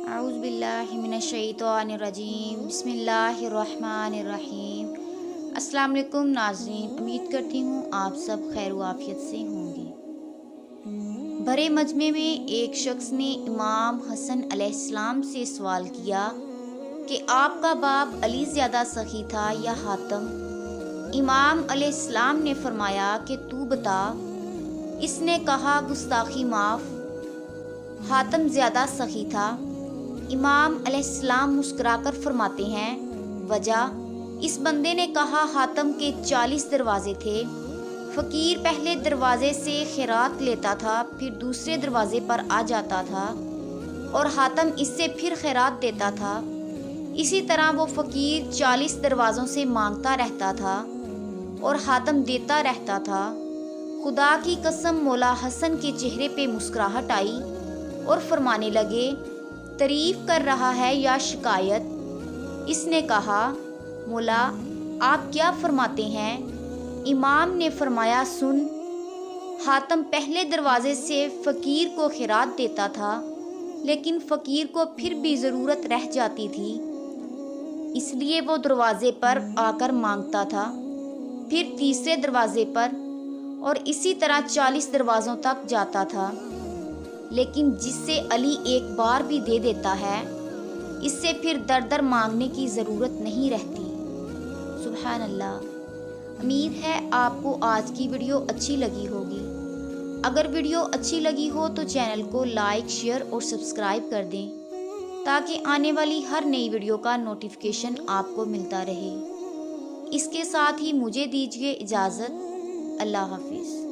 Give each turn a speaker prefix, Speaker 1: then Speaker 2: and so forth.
Speaker 1: अऊज़ु बिल्लाहि मिनश शैतानिर रजीम बिस्मिल्लाहिर्रहमानिर्रहीम। अस्सलाम वालेकुम नाज़रीन, उम्मीद करती हूँ आप सब खैर व आफियत से होंगे। भरे मजमे में एक शख्स ने इमाम हसन अलैहिस्सलाम से सवाल किया कि आपका बाप अली ज़्यादा सखी था या हातम। इमाम अलैहिस्सलाम ने फरमाया कि तू बता। इसने कहा गुस्ताखी माफ़, हातम ज़्यादा सखी था। इमाम अलैहिस्सलाम मुस्कुराकर फरमाते हैं वजह। इस बंदे ने कहा हातम के 40 दरवाजे थे। फ़कीर पहले दरवाजे से खैरात लेता था, फिर दूसरे दरवाजे पर आ जाता था और हातम इससे फिर खैरात देता था। इसी तरह वो फ़कीर 40 दरवाज़ों से मांगता रहता था और हातम देता रहता था। खुदा की कसम, मौला हसन के चेहरे पे मुस्कुराहट आई और फरमाने लगे तारीफ़ कर रहा है या शिकायत। इसने कहा मौला आप क्या फरमाते हैं। इमाम ने फरमाया सुन। हातम पहले दरवाजे से फ़कीर को खैरात देता था, लेकिन फ़कीर को फिर भी ज़रूरत रह जाती थी, इसलिए वो दरवाज़े पर आकर मांगता था, फिर तीसरे दरवाज़े पर, और इसी तरह 40 दरवाज़ों तक जाता था। लेकिन जिससे अली एक बार भी दे देता है, इससे फिर दर दर मांगने की ज़रूरत नहीं रहती। सुभान अल्लाह। उम्मीद है आपको आज की वीडियो अच्छी लगी होगी। अगर वीडियो अच्छी लगी हो तो चैनल को लाइक, शेयर और सब्सक्राइब कर दें, ताकि आने वाली हर नई वीडियो का नोटिफिकेशन आपको मिलता रहे। इसके साथ ही मुझे दीजिए इजाज़त। अल्लाह हाफिज़।